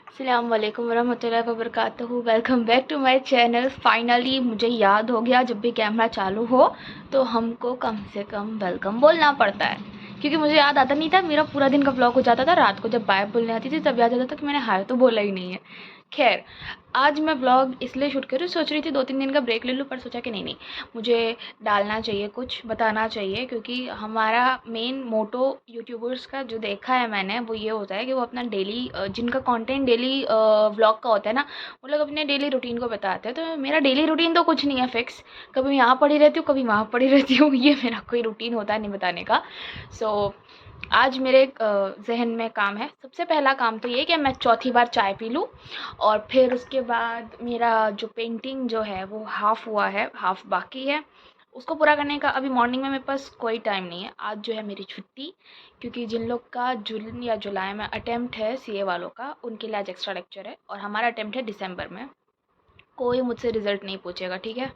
अस्सलाम वालेकुम वरहमतुल्लाहि वबरकातुहू। Welcome back to my channel. Finally मुझे याद हो गया, जब भी कैमरा चालू हो तो हमको कम से कम वेलकम बोलना पड़ता है, क्योंकि मुझे याद आता नहीं था। मेरा पूरा दिन का ब्लॉग हो जाता था, रात को जब बाय बोलने आती थी तब याद आता था कि मैंने हाय तो बोला ही नहीं है। खैर, आज मैं ब्लॉग इसलिए शूट कर रही हूँ, सोच रही थी 2-3 दिन का ब्रेक ले लूँ, पर सोचा कि नहीं मुझे डालना चाहिए, कुछ बताना चाहिए, क्योंकि हमारा मेन मोटो यूट्यूबर्स का जो देखा है मैंने वो ये होता है कि वो अपना डेली जिनका कंटेंट डेली व्लॉग का होता है ना, वो लोग अपने डेली रूटीन को बताते हैं। तो मेरा डेली रूटीन तो कुछ नहीं है फिक्स, कभी मैं यहाँ पड़ी रहती हूँ, कभी वहाँ पड़ी रहती हूँ, ये मेरा कोई रूटीन होता है नहीं बताने का। सो आज मेरे जहन में काम है। सबसे पहला काम तो ये कि मैं चौथी बार चाय पी लूँ, और फिर उसके बाद मेरा जो पेंटिंग जो है वो हाफ़ हुआ है, हाफ़ बाकी है, उसको पूरा करने का अभी मॉर्निंग में मेरे पास कोई टाइम नहीं है। आज जो है मेरी छुट्टी, क्योंकि जिन लोग का जून या जुलाई में अटेम्प्ट है सीए वालों का, उनके लिए आज एक्स्ट्रा लेक्चर है, और हमारा अटेम्प्ट है दिसंबर में। कोई मुझसे रिज़ल्ट नहीं पूछेगा, ठीक है,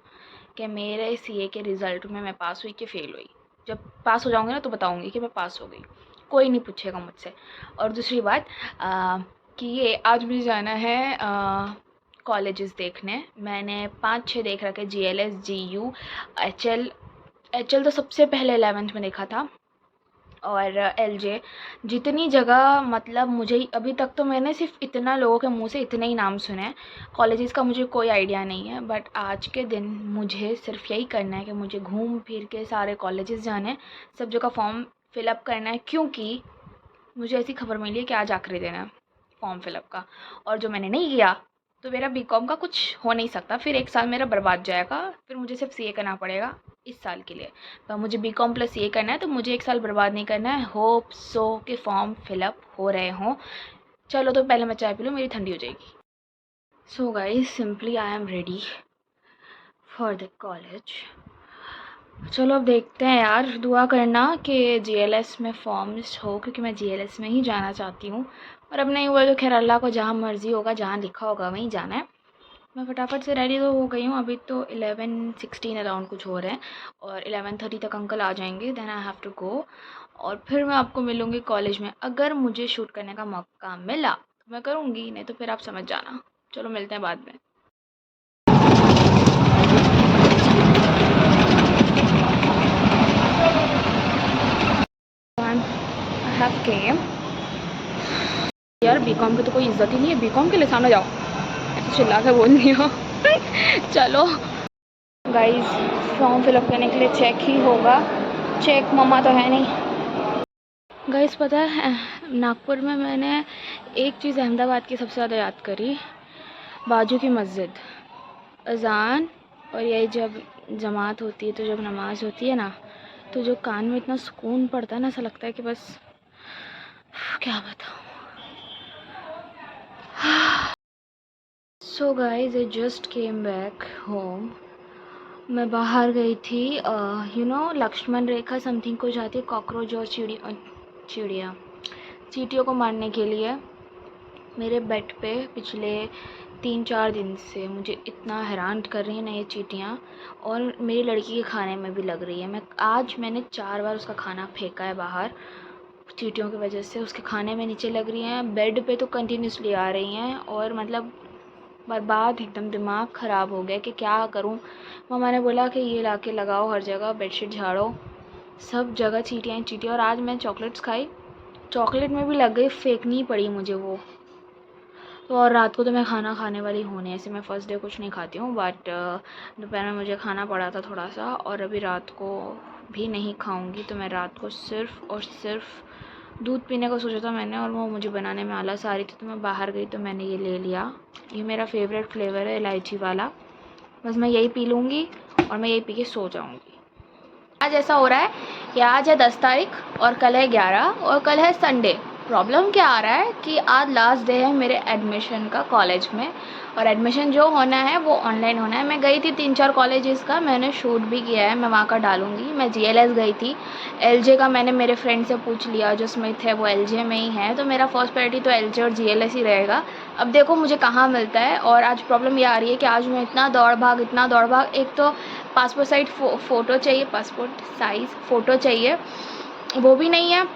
कि मेरे सीए के रिज़ल्ट में मैं पास हुई कि फ़ेल हुई। जब पास हो जाऊँगी ना तो बताऊँगी कि मैं पास हो गई, कोई नहीं पूछेगा मुझसे। और दूसरी बात कि ये आज मुझे जाना है कॉलेजेस देखने। मैंने 5-6 देख रखे, जीएलएस, जीयू, एचएल। एचएल तो सबसे पहले 11th में देखा था, और एलजे। जितनी जगह, मतलब मुझे अभी तक तो मैंने सिर्फ इतना लोगों के मुंह से इतने ही नाम सुने हैं। कॉलेजेस का मुझे कोई आइडिया नहीं है, बट आज के दिन मुझे सिर्फ यही करना है कि मुझे घूम फिर के सारे कॉलेजेस जाने हैं, सब जगह फॉर्म फिलअप करना है, क्योंकि मुझे ऐसी खबर मिली है कि आज आखिरी दिन है फॉर्म फिलअप का। और जो मैंने नहीं किया तो मेरा बीकॉम का कुछ हो नहीं सकता, फिर 1 साल मेरा बर्बाद जाएगा, फिर मुझे सिर्फ सीए करना पड़ेगा इस साल के लिए। पर मुझे बीकॉम प्लस सीए करना है, तो मुझे 1 साल बर्बाद नहीं करना है। होप सो कि फॉर्म फिलअप हो रहे हों। चलो तो पहले मैं चाय पी लूँ, मेरी ठंडी हो जाएगी। So guys, simply I am ready for the college. चलो अब देखते हैं यार, दुआ करना कि जीएलएस में फॉर्म्स हो, क्योंकि मैं जीएलएस में ही जाना चाहती हूँ। और अब नहीं हुआ तो खैर अल्लाह को जहाँ मर्ज़ी होगा, जहाँ लिखा होगा वहीं जाना है। मैं फटाफट से रेडी तो हो गई हूँ, अभी तो 11-16 अराउंड कुछ हो रहे हैं, और 11:30 तक अंकल आ जाएंगे, then I have to go. और फिर मैं आपको मिलूँगी कॉलेज में। अगर मुझे शूट करने का मौका मिला तो मैं करूँगी, नहीं तो फिर आप समझ जाना। चलो मिलते हैं बाद में। I have came. यार बीकॉम की तो कोई इज्जत ही नहीं है, बीकॉम के लिए सामने जाओ, ऐसे चिल्ला के बोल रही हो। चलो गाइस, फॉर्म फिलअप करने के लिए चेक ही होगा। चेक मम्मा तो है नहीं। गाइस पता है, नागपुर में मैंने एक चीज़ अहमदाबाद की सबसे ज़्यादा याद करी, बाजू की मस्जिद, अज़ान, और यही जब जमात होती है, तो जब नमाज़ होती है ना, तो जो कान में इतना सुकून पड़ता है ना, ऐसा लगता है कि बस क्या बताऊँ। So guys, I just came back home. मैं बाहर गई थी, लक्ष्मण रेखा समथिंग को जाती है, कॉकरोच और चिड़िया चींटियों को मारने के लिए। मेरे बेड पे पिछले 3-4 दिन से मुझे इतना हैरान कर रही हैं ना ये चींटियाँ, और मेरी लड़की के खाने में भी लग रही है। मैंने 4 बार उसका खाना फेंका है बाहर, चींटियों की वजह से। उसके खाने में नीचे लग रही हैं, बेड पे तो कंटिन्यूसली आ रही हैं, और मतलब बर्बाद, एकदम दिमाग ख़राब हो गया कि क्या करूं। मम्मा ने बोला कि ये ला के लगाओ हर जगह, बेडशीट झाड़ो, सब जगह चींटियाँ ही चींटियाँ। और आज मैं चॉकलेट्स खाई, चॉकलेट में भी लग गई, फेंकनी पड़ी मुझे वो। तो और रात को तो मैं खाना खाने वाली हूँ नहीं, ऐसे मैं फ़र्स्ट डे कुछ नहीं खाती हूँ, बट दोपहर में मुझे खाना पड़ा था थोड़ा सा, और अभी रात को भी नहीं खाऊंगी। तो मैं रात को सिर्फ़ और सिर्फ दूध पीने का सोचा था मैंने, और वो मुझे बनाने में आलस आ रही थी, तो मैं बाहर गई तो मैंने ये ले लिया। ये मेरा फेवरेट फ्लेवर है, इलायची वाला। बस मैं यही पी लूँगी और मैं यही पी के सो जाऊँगी। आज ऐसा हो रहा है कि आज है 10 तारीख और कल है 11, और कल है संडे। प्रॉब्लम क्या आ रहा है कि आज लास्ट डे है मेरे एडमिशन का कॉलेज में, और एडमिशन जो होना है वो ऑनलाइन होना है। मैं गई थी 3-4 कॉलेजेस का, मैंने शूट भी किया है, मैं वहाँ का डालूँगी। मैं जीएलएस गई थी, एलजे का मैंने मेरे फ्रेंड से पूछ लिया, जो स्मिथ है वो एलजे में ही है, तो मेरा फर्स्ट प्रायोरिटी तो एलजे और जीएलएस ही रहेगा। अब देखो मुझे कहाँ मिलता है। और आज प्रॉब्लम ये आ रही है कि आज मैं इतना दौड़ भाग, एक तो पासपोर्ट साइज फ़ोटो चाहिए, पासपोर्ट साइज़ फ़ोटो चाहिए, वो भी नहीं है।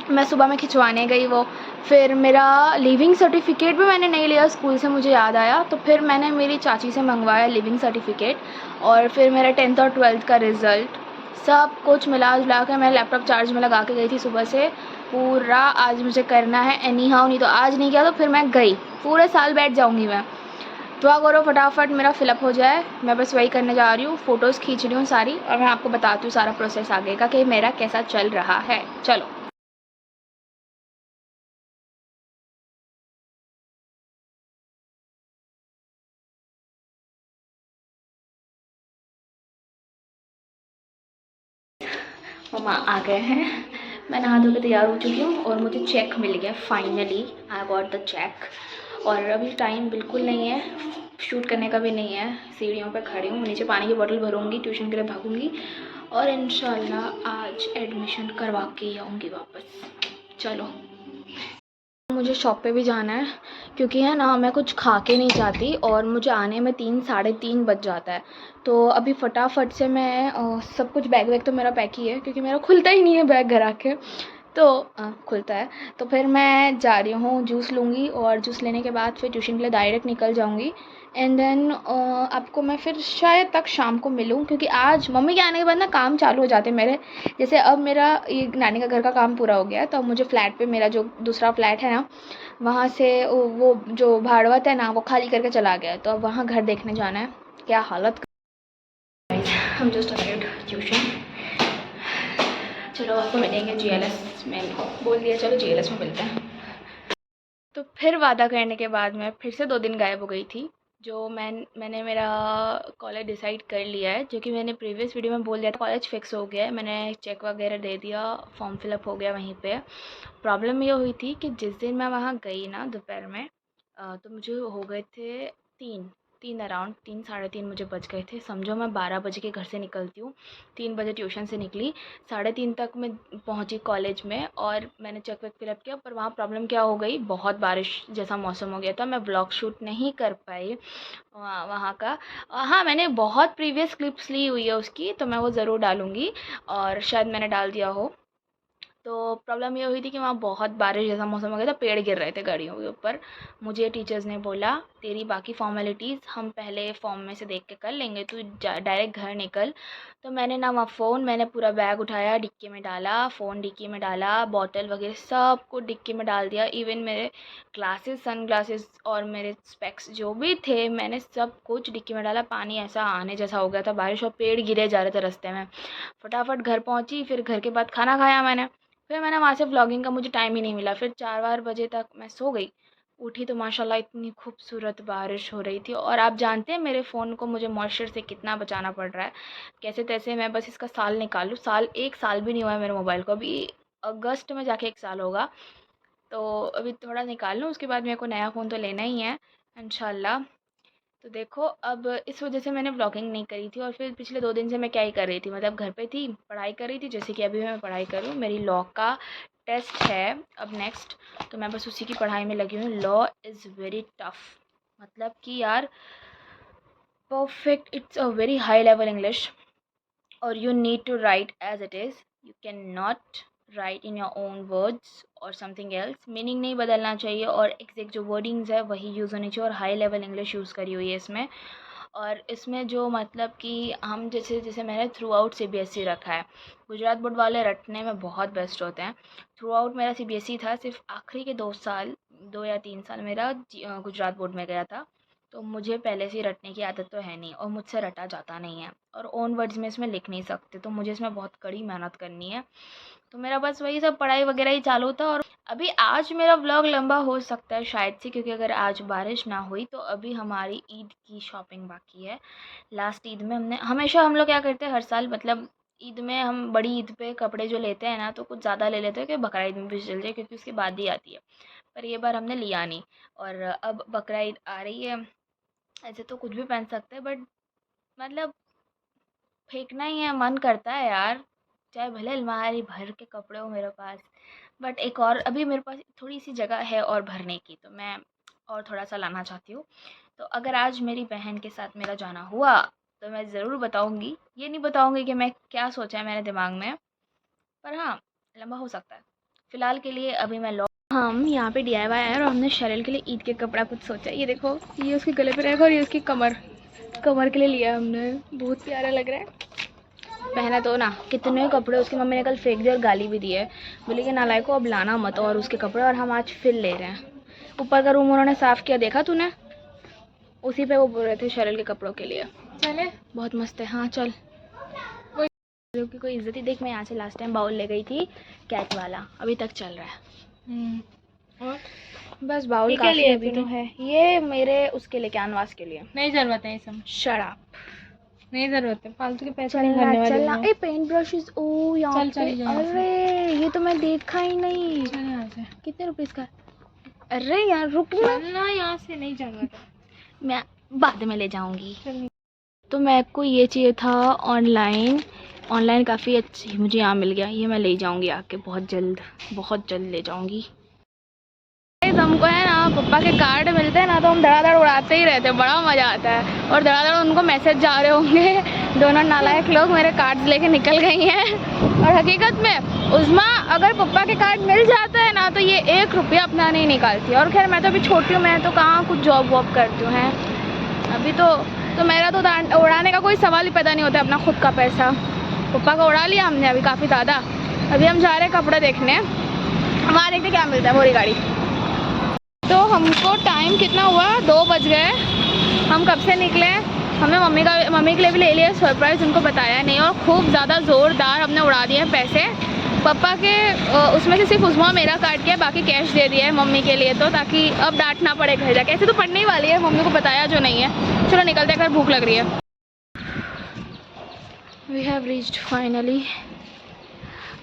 मैं सुबह में खिंचवाने गई वो, फिर मेरा लिविंग सर्टिफिकेट भी मैंने नहीं लिया स्कूल से, मुझे याद आया, तो फिर मैंने मेरी चाची से मंगवाया लिविंग सर्टिफिकेट। और फिर मेरा 10th और 12th का रिज़ल्ट, सब कुछ मिला जुला कर मैं लैपटॉप चार्ज में लगा के गई थी सुबह से। पूरा आज मुझे करना है एनी हाउ, नहीं तो आज नहीं किया तो फिर मैं गई, पूरे साल बैठ जाऊँगी मैं। दुआ करो फटाफट मेरा फिलअप हो जाए, मैं बस वही करने जा रही हूँ, फ़ोटोज़ खींच रही हूँ सारी, और मैं आपको बताती हूँ सारा प्रोसेस आगे का कि मेरा कैसा चल रहा है। चलो। मम्मा आ गए हैं, मैं नहा धो के तैयार हो चुकी हूँ और मुझे चेक मिल गया finally. I got the cheque. और अभी टाइम बिल्कुल नहीं है, शूट करने का भी नहीं है, सीढ़ियों पे खड़ी हूँ, नीचे पानी की बोतल भरूँगी, ट्यूशन के लिए भागूंगी और इंशाल्लाह आज एडमिशन करवा के ही आऊँगी वापस। चलो। मुझे शॉप पे भी जाना है क्योंकि है ना मैं कुछ खा के नहीं जाती और मुझे आने में 3 साढ़े 3 बज जाता है। तो अभी फटाफट से मैं सब कुछ बैग वैग तो मेरा पैक ही है क्योंकि मेरा खुलता ही नहीं है बैग घर आके। तो खुलता है तो फिर मैं जा रही हूँ, जूस लूँगी और जूस लेने के बाद फिर ट्यूशन के लिए डायरेक्ट निकल जाऊँगी। एंड देन आपको मैं फिर शायद तक शाम को मिलूँ क्योंकि आज मम्मी के आने के बाद ना काम चालू हो जाते हैं मेरे। जैसे अब मेरा ये नानी का घर का काम पूरा हो गया है तो अब मुझे फ्लैट पे, मेरा जो दूसरा फ्लैट है ना, वहाँ से वो जो भाड़वत है ना वो खाली करके चला गया है, तो अब वहाँ घर देखने जाना है। क्या हालत। हम जस्ट अराइव्ड ट्यूशन। चलो आपको मिलेंगे जीएलएस में, बोल दिया, चलो जीएलएस में मिलते हैं। तो फिर वादा करने के बाद मैं फिर से 2 दिन गायब हो गई थी। जो मैंने मेरा कॉलेज डिसाइड कर लिया है, जो कि मैंने प्रीवियस वीडियो में बोल दिया था। कॉलेज फिक्स हो गया है, मैंने चेक वगैरह दे दिया, फॉर्म फिलअप हो गया वहीं पे। प्रॉब्लम ये हुई थी कि जिस दिन मैं वहाँ गई ना दोपहर में, तो मुझे हो गए थे 3 अराउंड 3 साढ़े 3 मुझे बज गए थे। समझो मैं 12 बजे के घर से निकलती हूँ, 3 बजे ट्यूशन से निकली, साढ़े 3 तक मैं पहुँची कॉलेज में और मैंने चेक वेक फिलअप किया। पर वहाँ प्रॉब्लम क्या हो गई, बहुत बारिश जैसा मौसम हो गया था, मैं ब्लॉग शूट नहीं कर पाई वहाँ का। हाँ, मैंने बहुत प्रीवियस क्लिप्स ली हुई है उसकी, तो मैं वो ज़रूर डालूँगी और शायद मैंने डाल दिया हो। तो प्रॉब्लम ये हुई थी कि वहाँ बहुत बारिश जैसा मौसम हो गया था, पेड़ गिर रहे थे गाड़ियों के ऊपर। मुझे टीचर्स ने बोला तेरी बाकी फ़ॉर्मेलिटीज़ हम पहले फ़ॉर्म में से देख के कर लेंगे, तू डायरेक्ट घर निकल। तो मैंने ना वहाँ फ़ोन, मैंने पूरा बैग उठाया, डिक्की में डाला, फ़ोन डिक्की में डाला, बॉटल वगैरह सब कुछ डिक्की में डाल दिया। इवन मेरे ग्लासेस, सन ग्लासेस और मेरे स्पेक्स जो भी थे, मैंने सब कुछ डिक्की में डाला। पानी ऐसा आने जैसा हो गया था बारिश, और पेड़ गिरे जा रहे थे रास्ते में। फटाफट घर पहुँची, फिर घर के बाद खाना खाया मैंने। फिर मैंने वहाँ से व्लॉगिंग का मुझे टाइम ही नहीं मिला, फिर 4 बजे तक मैं सो गई। उठी तो माशाल्लाह इतनी खूबसूरत बारिश हो रही थी। और आप जानते हैं मेरे फ़ोन को मुझे मॉइस्चर से कितना बचाना पड़ रहा है। कैसे तैसे मैं बस इसका साल निकालूँ, 1 साल भी नहीं हुआ है मेरे मोबाइल को, अभी अगस्त में जाके 1 साल होगा। तो अभी थोड़ा निकाल लूँ, उसके बाद मेरे को नया फ़ोन तो लेना ही है इंशाल्लाह। तो देखो अब इस वजह से मैंने व्लॉगिंग नहीं करी थी। और फिर पिछले 2 दिन से मैं क्या ही कर रही थी, मतलब घर पे थी, पढ़ाई कर रही थी, जैसे कि अभी मैं पढ़ाई कर रही हूँ। मेरी लॉ का टेस्ट है अब नेक्स्ट, तो मैं बस उसी की पढ़ाई में लगी हूँ। लॉ इज़ वेरी टफ, मतलब कि यार perfect, it's a very high level English और you need to write as it is. You cannot write in your own words और something else. मीनिंग नहीं बदलना चाहिए और एग्जैक्ट जो वर्डिंग्स है वही यूज़ होनी चाहिए। और हाई लेवल इंग्लिश यूज़ करी हुई है इसमें। और इसमें जो मतलब कि हम जैसे जैसे मैंने थ्रू आउट CBSE रखा है, गुजरात बोर्ड वाले रटने में बहुत बेस्ट होते हैं। थ्रू आउट मेरा CBSE था, सिर्फ आखिरी के 2 साल, 2 या 3 साल मेरा गुजरात बोर्ड में गया था। तो मुझे पहले से ही रटने की आदत तो है नहीं और मुझसे रटा जाता नहीं है, और ओन वर्ड्स में इसमें लिख नहीं सकते, तो मुझे इसमें बहुत कड़ी मेहनत करनी है। तो मेरा बस वही सब पढ़ाई वगैरह ही चालू था। और अभी आज मेरा व्लॉग लंबा हो सकता है शायद से, क्योंकि अगर आज बारिश ना हुई तो अभी हमारी ईद की शॉपिंग बाकी है। लास्ट ईद में हमने, हमेशा हम लोग क्या करते हैं हर साल, मतलब ईद में हम बड़ी ईद पे कपड़े जो लेते हैं ना तो कुछ ज़्यादा ले लेते हैं कि बकरा ईद में भी चल जाए, क्योंकि उसके बाद ही आती है। पर ये बार हमने लिया नहीं। और अब बकरा ईद आ रही है, ऐसे तो कुछ भी पहन सकते हैं, बट मतलब फेंकना ही है, मन करता है यार, चाहे भले अलमारी भर के कपड़े हो मेरे पास, बट एक और अभी मेरे पास थोड़ी सी जगह है और भरने की, तो मैं और थोड़ा सा लाना चाहती हूँ। तो अगर आज मेरी बहन के साथ मेरा जाना हुआ तो मैं ज़रूर बताऊँगी। ये नहीं बताऊँगी कि मैं क्या सोचा है मेरे दिमाग में, पर हाँ लंबा हो सकता है। फ़िलहाल के लिए अभी मैं हम यहाँ पे DIY आए और हमने शरील के लिए ईद के कपड़ा कुछ सोचा। ये देखो, ये उसके गले पे रहेगा और ये उसकी कमर के लिए लिया हमने। बहुत प्यारा लग रहा है, पहना तो ना। कितने कपड़े उसकी मम्मी ने कल फेंक दिए और गाली भी दी है, बोली कि नालायक को अब लाना मत और उसके कपड़े। और हम आज फिर ले रहे हैं। ऊपर का रूम उन्होंने साफ़ किया, देखा तूने? उसी पे वो बोल रहे थे शरील के कपड़ों के लिए। चले, बहुत मस्त है। हाँ चल, की कोई इज्जत ही। देख, मैं यहाँ से लास्ट टाइम बाउल ले गई थी, कैट वाला, अभी तक चल रहा है। और बस बाउल का लिए अभी तो है। ये मेरे उसके लिए, कैनवास के लिए। नहीं ज़रूरत है ये सब, शराब नहीं ज़रूरत है, फालतू के पैसे नहीं भरने वाले। चलना। ए पेंट ब्रशेस, ओ यहाँ पे। अरे ये तो मैं देखा ही नहीं। चल यहाँ से। कितने रुपीस का? अरे यार रुकना ना, यहाँ से नहीं जाना था, मैं बाद में ले जाऊंगी। तो मेरे को ये चाहिए था ऑनलाइन काफ़ी अच्छी मुझे यहाँ मिल गया। ये मैं ले जाऊंगी आके, बहुत जल्द ले जाऊंगी। हमको है ना पप्पा के कार्ड मिलते हैं ना, तो हम धड़ाधड़ उड़ाते ही रहते हैं, बड़ा मज़ा आता है। और धड़ाधड़ उनको मैसेज जा रहे होंगे। दोनों नालायक लोग मेरे कार्ड्स लेके निकल गई हैं। और हकीकत में उस्मा अगर पप्पा के कार्ड मिल जाता है ना, तो ये 1 रुपया अपना नहीं निकालती। और खैर मैं तो अभी छोटी हूँ, मैं तो कहाँ कुछ जॉब वॉब करती हूँ। अभी तो मेरा तो उड़ाने का कोई सवाल ही पैदा नहीं होता अपना खुद का पैसा। पप्पा का उड़ा लिया हमने अभी काफ़ी ज़्यादा। अभी हम जा रहे हैं कपड़े देखने, वहाँ देखते क्या मिलता है। मोरी गाड़ी। तो हमको टाइम कितना हुआ, 2 बज गए। हम कब से निकले? हमने मम्मी के लिए भी ले लिया सरप्राइज़, उनको बताया नहीं। और खूब ज़्यादा ज़ोरदार हमने उड़ा दिए पैसे। पापा के उसमें से सिर्फ उस्मा मेरा काट के बाकी कैश दे दिया है मम्मी के लिए, तो ताकि अब डांट ना पड़े घर जाके। ऐसे तो पढ़ने ही वाली है, मम्मी को बताया जो नहीं है। चलो निकलते हैं, घर भूख लग रही है। We have reached finally.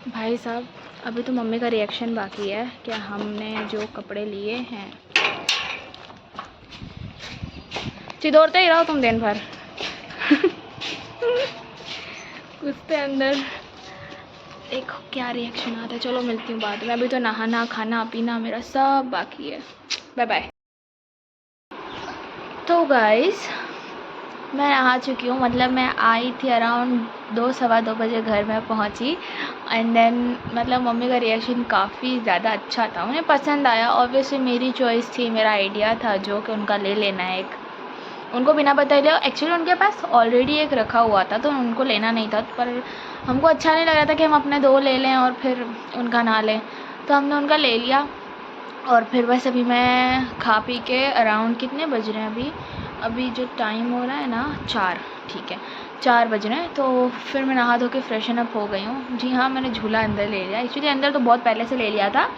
भाई साहब, अभी तो मम्मी का रिएक्शन बाकी है कि हमने जो कपड़े लिए हैं। चिदोरते ही रहो तुम दिन भर। उसके अंदर देखो क्या रिएक्शन आता है। चलो मिलती हूँ बाद में, अभी तो नहाना खाना पीना मेरा सब बाकी है। Bye bye. तो गाइस, मैं नहा चुकी हूँ, मतलब मैं आई थी अराउंड 2 सवा 2 बजे घर में पहुँची। एंड देन मतलब मम्मी का रिएक्शन काफ़ी ज़्यादा अच्छा था, उन्हें पसंद आया। ऑब्वियसली मेरी चॉइस थी, मेरा आइडिया था जो कि उनका ले लेना है एक। उनको बिना बताए लिया। एक्चुअली उनके पास ऑलरेडी एक रखा हुआ था, तो उनको लेना नहीं था, पर हमको अच्छा नहीं लग रहा था कि हम अपने 2 ले लें और फिर उनका ना लें, तो हमने उनका ले लिया। और फिर बस अभी मैं खा पी के अराउंड, कितने बज रहे हैं अभी जो टाइम हो रहा है ना 4, ठीक है 4 बज रहे हैं। तो फिर मैं नहा धो के फ्रेशन अप हो गई हूँ। जी हाँ, मैंने झूला अंदर ले लिया। एक्चुअली अंदर तो बहुत पहले से ले लिया था,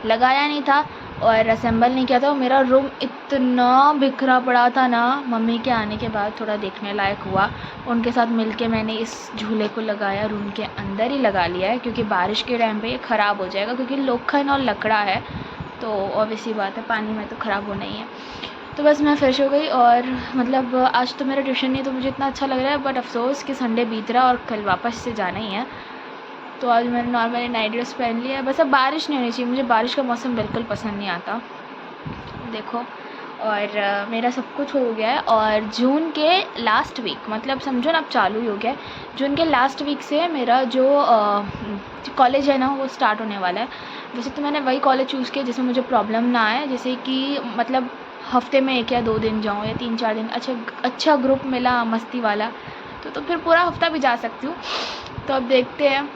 लगाया नहीं था और असेंबल नहीं किया था। मेरा रूम इतना बिखरा पड़ा था ना, मम्मी के आने के बाद थोड़ा देखने लायक हुआ। उनके साथ मिलके मैंने इस झूले को लगाया, रूम के अंदर ही लगा लिया है, क्योंकि बारिश के टाइम पे ये ख़राब हो जाएगा, क्योंकि लोखंड और लकड़ा है, तो ऑब्वियसली बात है पानी में तो ख़राब होना ही है। तो बस मैं फ्रेश हो गई और मतलब आज तो मेरा ट्यूशन नहीं, तो मुझे इतना अच्छा लग रहा है। बट अफसोस कि संडे बीत रहा और कल वापस से जाना ही है। तो आज मैंने नॉर्मली नाइट ड्रेस पहन लिया है। बस अब बारिश नहीं होनी चाहिए, मुझे बारिश का मौसम बिल्कुल पसंद नहीं आता। देखो, और मेरा सब कुछ हो गया है। और जून के लास्ट वीक, मतलब समझो ना अब चालू ही हो गया है। जून के लास्ट वीक से मेरा जो कॉलेज है ना, वो स्टार्ट होने वाला है। वैसे तो मैंने वही कॉलेज चूज़ किया जिसमें मुझे प्रॉब्लम ना आए, जैसे कि मतलब हफ्ते में 1 या 2 दिन जाऊँ या 3-4 दिन। अच्छा ग्रुप मिला मस्ती वाला, तो फिर पूरा हफ्ता भी जा सकती हूँ। तो अब देखते हैं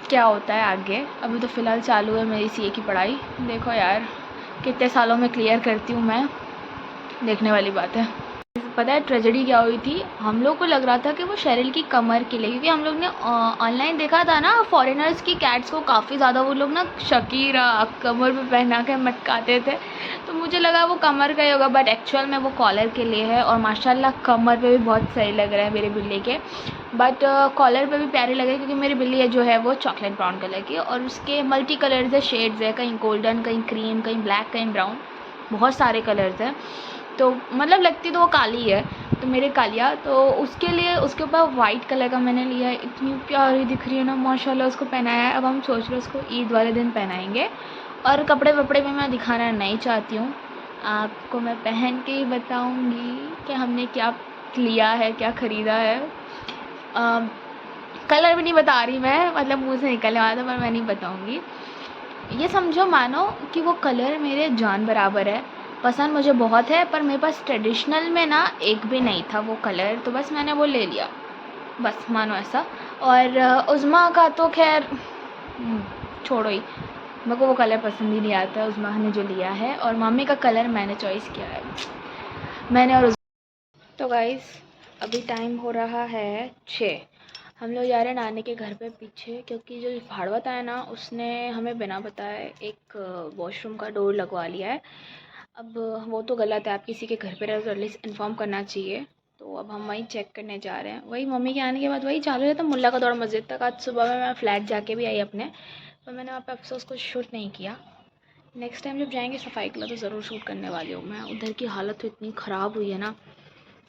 क्या होता है आगे। अभी तो फ़िलहाल चालू है मेरी CA की पढ़ाई। देखो यार कितने सालों में क्लियर करती हूँ मैं, देखने वाली बात है। पता है ट्रेजेडी क्या हुई थी? हम लोग को लग रहा था कि वो शेरिल की कमर के लिए, क्योंकि हम लोग ने ऑनलाइन देखा था ना, फॉरेनर्स की कैट्स को काफ़ी ज़्यादा वो लोग ना शकीरा कमर पे पहना के मटकाते थे, तो मुझे लगा वो कमर का ही होगा, बट एक्चुअल में वो कॉलर के लिए है। और माशाल्लाह कमर पे भी बहुत सही लग रहा है मेरे बिल्ली के, बट कॉलर पे भी प्यारे लगे, क्योंकि मेरी बिल्ली है जो है वो चॉकलेट ब्राउन कलर की, और उसके मल्टी कलर्स है, शेड्स है, कहीं गोल्डन, कहीं क्रीम, कहीं ब्लैक, कहीं ब्राउन, बहुत सारे कलर्स हैं। तो मतलब लगती तो वो काली है, तो मेरे कालिया, तो उसके लिए उसके ऊपर वाइट कलर का मैंने लिया है। इतनी प्यारी दिख रही है ना माशाल्लाह, उसको पहनाया है। अब हम सोच रहे हैं उसको ईद वाले दिन पहनाएंगे। और कपड़े वपड़े में मैं दिखाना नहीं चाहती हूँ, आपको मैं पहन के ही बताऊँगी कि हमने क्या लिया है, क्या ख़रीदा है। कलर भी नहीं बता रही मैं, मतलब मुँह से निकलने वाला था, पर मैं नहीं बताऊँगी। ये समझो मानो कि वो कलर मेरे जान बराबर है, पसंद मुझे बहुत है, पर मेरे पास ट्रेडिशनल में ना एक भी नहीं था वो कलर, तो बस मैंने वो ले लिया, बस मानो ऐसा। और उज़्मा का तो खैर छोड़ो ही, मेरे को वो कलर पसंद ही नहीं आता है उज़्मा ने जो लिया है, और मम्मी का कलर मैंने चॉइस किया है, मैंने और तो गाइस अभी टाइम हो रहा है 6। हम लोग जा रहे हैं नानी के घर पे पीछे, क्योंकि जो भाड़वत है ना उसने हमें बिना बताए एक वॉशरूम का डोर लगवा लिया है। अब वो तो गलत है, आप किसी के घर पे रहो तो एटलीस्ट इन्फॉर्म करना चाहिए। तो अब हम वहीं चेक करने जा रहे हैं, वही मम्मी के आने के बाद वही चालू रहता मुल्ला का दौड़ मस्जिद तक। आज सुबह में मैं फ़्लैट जाके भी आई अपने, पर मैंने वहाँ पे अफसोस कुछ शूट नहीं किया। नेक्स्ट टाइम जब जाएंगे सफाई के लिए तो ज़रूर शूट करने वाली हूँ मैं। उधर की हालत तो इतनी ख़राब हुई है ना,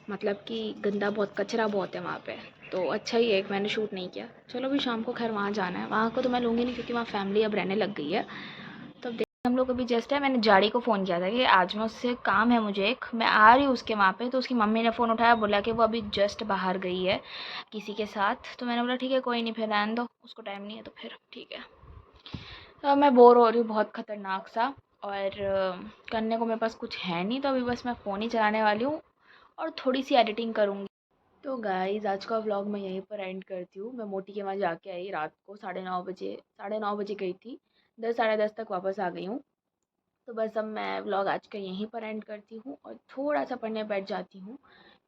मतलब कि गंदा बहुत, कचरा बहुत है वहाँ पे, तो अच्छा ही है कि मैंने शूट नहीं किया। चलो अभी शाम को खैर वहाँ जाना है, वहाँ को तो मैं लूँगी नहीं क्योंकि वहाँ फैमिली अब रहने लग गई है। तो अब देखते हम लोग अभी जस्ट है, मैंने जाड़ी को फ़ोन किया था कि आज मैं उससे काम है मुझे एक, मैं आ रही हूँ उसके वहाँ पे, तो उसकी मम्मी ने फ़ोन उठाया, बोला कि वो अभी जस्ट बाहर गई है किसी के साथ। तो मैंने बोला ठीक है कोई नहीं, फिर रहने दो, उसको टाइम नहीं है तो फिर ठीक है। तो अब मैं बोर हो रही हूँ बहुत ख़तरनाक सा, और करने को मेरे पास कुछ है नहीं, तो अभी बस मैं फ़ोन ही चलाने वाली हूँ और थोड़ी सी एडिटिंग करूँगी। तो गाइस आज का व्लॉग मैं यहीं पर एंड करती हूँ। मैं मोटी के वहाँ जाके आई रात को 9:30 बजे, 9:30 बजे गई थी, 10 साढ़े 10 तक वापस आ गई हूँ। तो बस अब मैं व्लॉग आज का यहीं पर एंड करती हूँ और थोड़ा सा पढ़ने बैठ जाती हूँ,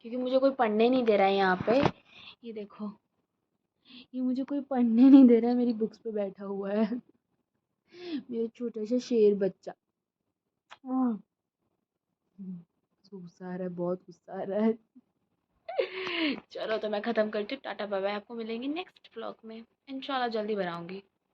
क्योंकि मुझे कोई पढ़ने नहीं दे रहा है यहाँ पे। ये देखो, ये मुझे कोई पढ़ने नहीं दे रहा है, मेरी बुक्स पे बैठा हुआ है मेरा छोटा सा शेर बच्चा। आह, गुस्सा आ रहा है, बहुत गुस्सा आ रहा है चलो तो मैं ख़त्म करती हूँ, टाटा बाय बाय। आपको मिलेंगे नेक्स्ट व्लॉग में, इंशाल्लाह जल्दी बनाऊँगी।